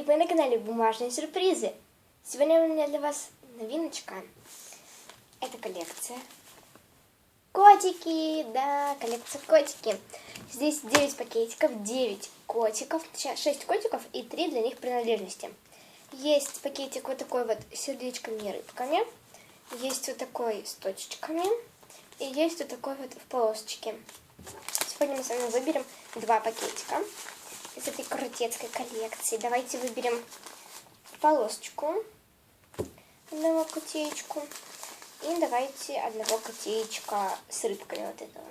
вы на канале Бумажные сюрпризы. Сегодня у меня для вас новиночка. Это коллекция котики, да, коллекция котики. Здесь 9 пакетиков, 9 котиков, 6 котиков и 3 для них принадлежности. Есть пакетик вот такой вот с сердечками и рыбками, есть вот такой с точечками и есть вот такой вот в полосочке. Сегодня мы с вами выберем 2 пакетика из этой крутецкой коллекции. Давайте выберем полосочку, одного котеечку, и давайте одного котеечка с рыбками вот этого.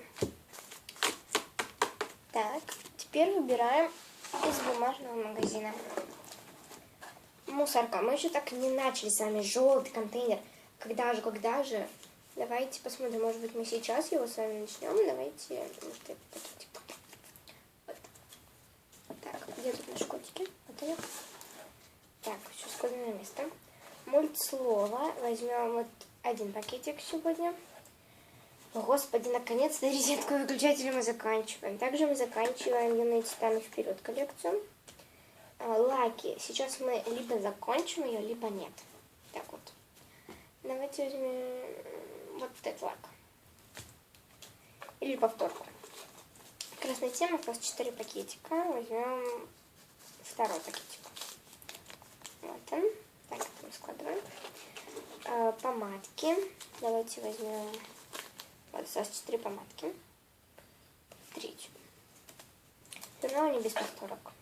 Так, теперь выбираем из бумажного магазина. Мусорка. Мы еще так и не начали с вами. Желтый контейнер. Когда же? Давайте посмотрим, может быть, мы сейчас его с вами начнем. Давайте, может, этот пакетик. Вот. Так, где тут наши котики? Вот они. Так, все складываем на место. Мультслово. Возьмем вот один пакетик сегодня. Господи, наконец-то резетку выключателя мы заканчиваем. Также мы заканчиваем юные титаны вперед коллекцию. Лаки. Сейчас мы либо закончим ее, либо нет. Так вот. Давайте возьмем вот этот лак. Или повторку. Красная тема, просто 4 пакетика. Возьмем второй пакетик. Вот он. Так, это мы складываем. Помадки. Давайте возьмем вот сразу 4 помадки. Третью. Снова не без повторок.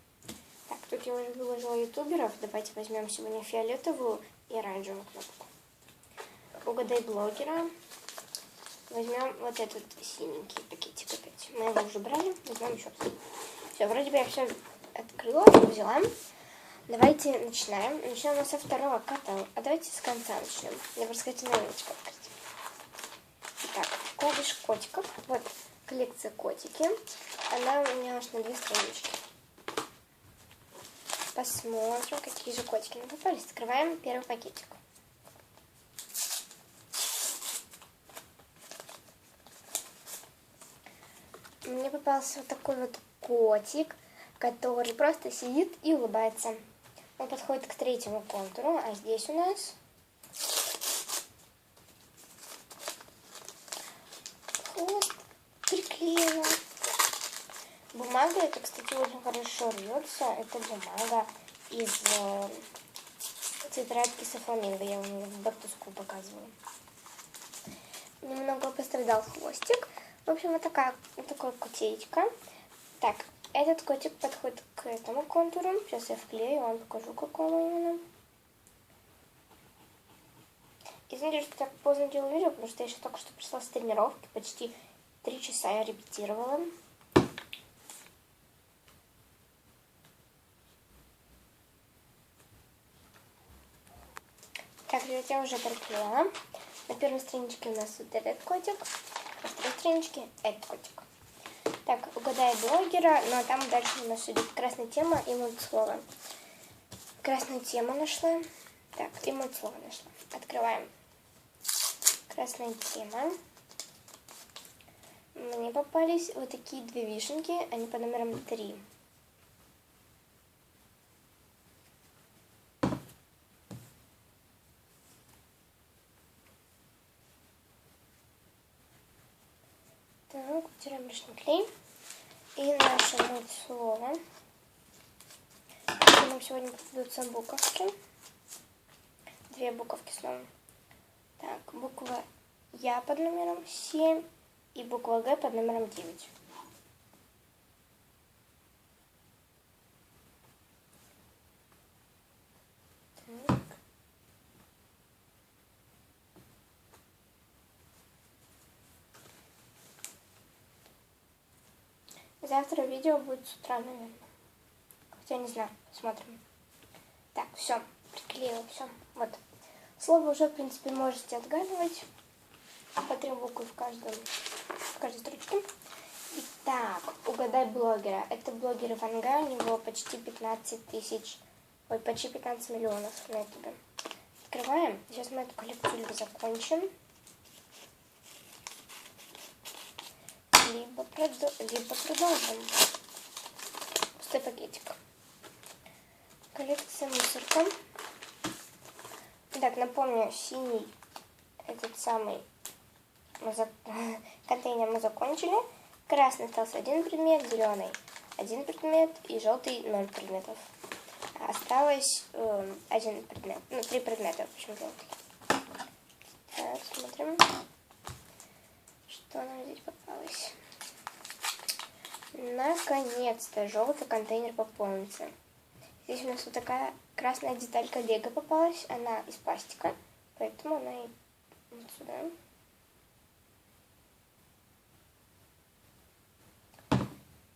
Так, тут я уже выложила ютуберов. Давайте возьмем сегодня фиолетовую и оранжевую кнопку. Угадай блогера. Возьмем вот этот синенький пакетик опять. Мы его уже брали. Возьмем еще раз. Все, вроде бы я все открыла, взяла. Давайте начинаем. Начнем мы со второго кота. А давайте с конца начнем. Я бы сказать, новиночку открыть. Итак, вкладыш котиков. Вот коллекция котики. Она у меня аж на 2 странички. Посмотрим, какие же котики нам попались. Открываем первый пакетик. Мне попался вот такой вот котик, который просто сидит и улыбается. Он подходит к третьему контуру, а здесь у нас хвост приклеила. Бумага, это, кстати, очень хорошо рвется. Это бумага из тетрадки со фламинго. Я вам в бактуску показывала. Немного пострадал хвостик. В общем, вот такая котейка. Так, этот котик подходит к этому контуру. Сейчас я вклею, вам покажу, какому именно. Извините, что так поздно делаю видео, потому что я еще только что пришла с тренировки. Почти 3 часа я репетировала. Так, ребят, я уже приклеила. На первой страничке у нас вот этот котик. На второй страничке этот котик. Так, угадай блогера, но там дальше у нас идет красная тема и мультслово. Красную тему нашла. Так, и мультслово нашла. Открываем. Красная тема. Мне попались вот такие 2 вишенки, они по номерам 3. Так, утираем лишний клей. И наше мультслово. Нам сегодня попадутся буковки. 2 буковки снова. Так, буква Я под номером 7 и буква Г под номером 9. Так. Завтра видео будет с утра, наверное. Хотя не знаю, посмотрим. Так, все, приклеила, все. Вот. Слово уже, в принципе, можете отгадывать. По 3 буквы в каждой строчке. Итак, угадай блогера. Это блогер Иванга, у него почти 15 тысяч, почти 15 миллионов на ютубе. Открываем. Сейчас мы эту коллекцию либо закончим, либо продолжим. Пустой пакетик. коллекция мусорка. Так, напомню, синий этот самый контейнер мы закончили. Красный остался один предмет, зеленый один предмет и желтый 0 предметов. Осталось один предмет, ну 3 предмета, в общем, желтый. Так, смотрим, что нам здесь попалось. Наконец-то желтый контейнер пополнится. Здесь у нас вот такая красная деталька лего попалась, она из пластика, поэтому она и вот сюда.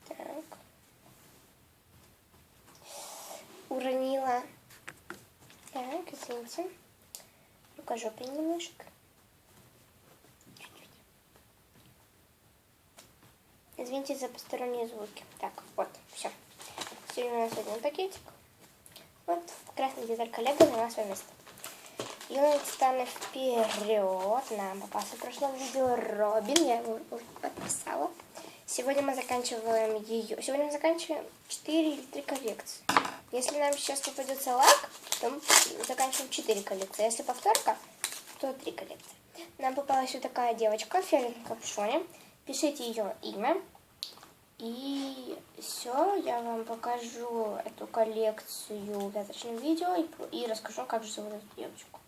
Так. Уронила. Так, извините. Рукожопие немножко. Чуть-чуть. Извините за посторонние звуки. Так, вот, все. Сегодня у нас один пакетик. Вот, красная деталька лего заняла свое место. Юнит-станы вперед. Нам попался в прошлом видео Робин. Я его уже подписала. Сегодня мы заканчиваем ее. Сегодня мы заканчиваем 4 или 3 коллекции. Если нам сейчас попадется лак, то мы заканчиваем 4 коллекции. Если повторка, то 3 коллекции. Нам попалась вот такая девочка в фиолетовом капюшоне. Пишите ее имя. И все, я вам покажу эту коллекцию в завтрашнем видео и расскажу, как же зовут эту девочку.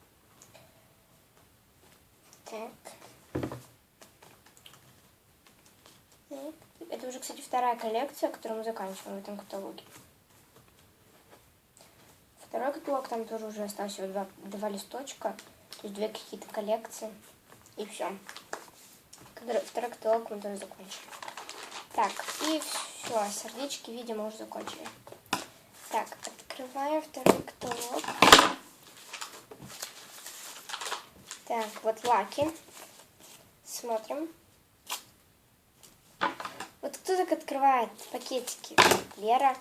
Так. Это уже, кстати, вторая коллекция, которую мы заканчиваем в этом каталоге. Второй каталог, там тоже уже осталось всего два листочка, то есть 2 какие-то коллекции, и все. Второй каталог мы тоже закончили. Так, и все, сердечки, видимо, уже закончили. Так, открываем второй каталог. Так, вот лаки. Смотрим. Вот кто так открывает пакетики? Лера.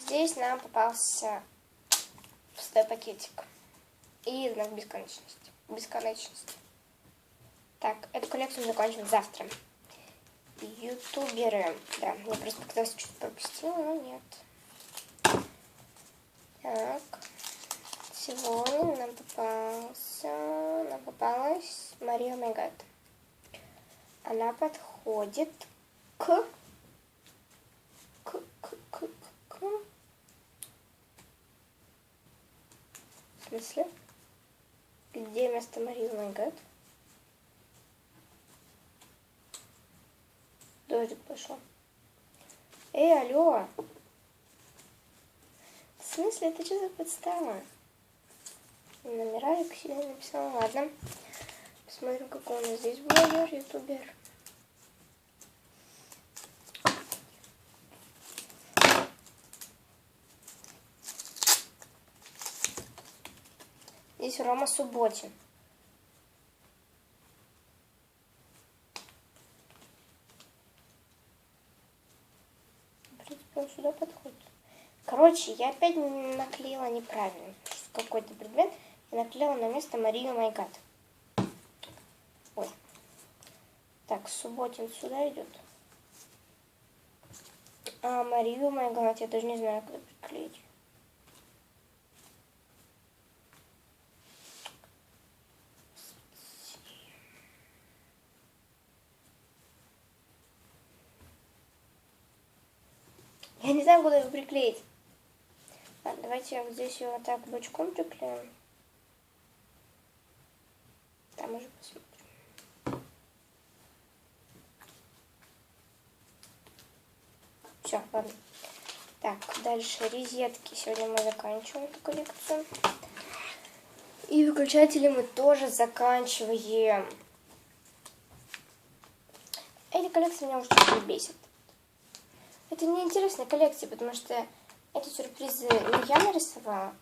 Здесь нам попался пустой пакетик. И знак бесконечности. Бесконечности. Так, эту коллекцию мы закончим завтра. Ютуберы. Да, я просто показалось, чуть пропустила, но нет. Так. Сегодня нам попалась Мария Мегат. Она подходит к В смысле? Где место Марии Мегат? Дождик пошел. Эй, алло! В смысле, это что за подстава? Номера я сюда написала. Ладно. Посмотрим, какой у нас здесь блогер, ютубер. Здесь Рома Субботин. В принципе, он сюда подходит. Короче, я опять наклеила неправильно какой-то предмет и наклеила на место Марию Майгат. Ой. Так, Субботин сюда идет. А Марию Майгат я даже не знаю, куда приклеить. Я не знаю, куда его приклеить. Ладно, давайте вот здесь его так бочком приклеим. Там уже посмотрим. Все, ладно. Так, дальше розетки. Сегодня мы заканчиваем эту коллекцию. И выключатели мы тоже заканчиваем. Эти коллекции меня уже чуть-чуть бесит. Это неинтересная коллекция, потому что эти сюрпризы не я нарисовала.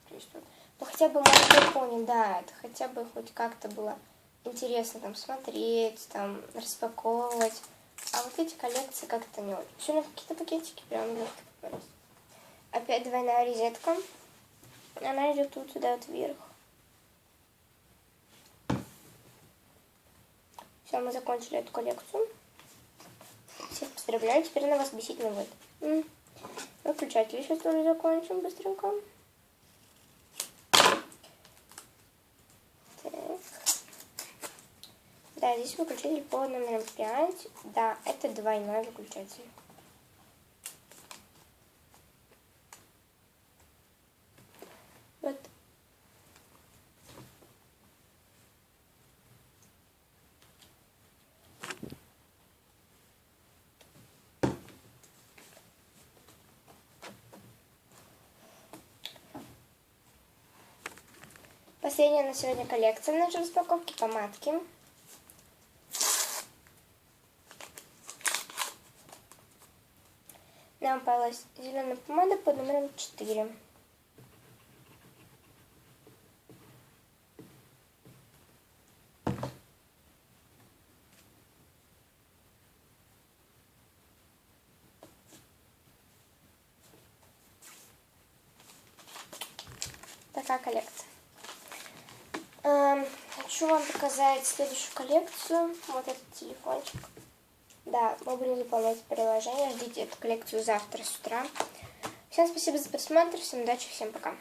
То есть, ну хотя бы можно помнить, да, это хотя бы хоть как-то было интересно там смотреть, там распаковывать. А вот эти коллекции как-то не очень. Еще на какие-то пакетики прям легко попались. Опять двойная розетка. Она идет вот сюда вот вверх. Все, мы закончили эту коллекцию. Всех поздравляю, теперь на вас бесить не будет. выключатели сейчас тоже закончим быстренько. Так. Да, здесь выключатель по номеру 5. Да, это двойной выключатель. Вот. Последняя на сегодня коллекция нашей распаковки — помадки. Нам попалась зеленая помада под номером 4. Такая коллекция. Хочу вам показать следующую коллекцию. Вот этот телефончик. Да, мы будем заполнять приложение. Ждите эту коллекцию завтра с утра. Всем спасибо за просмотр, всем удачи, всем пока.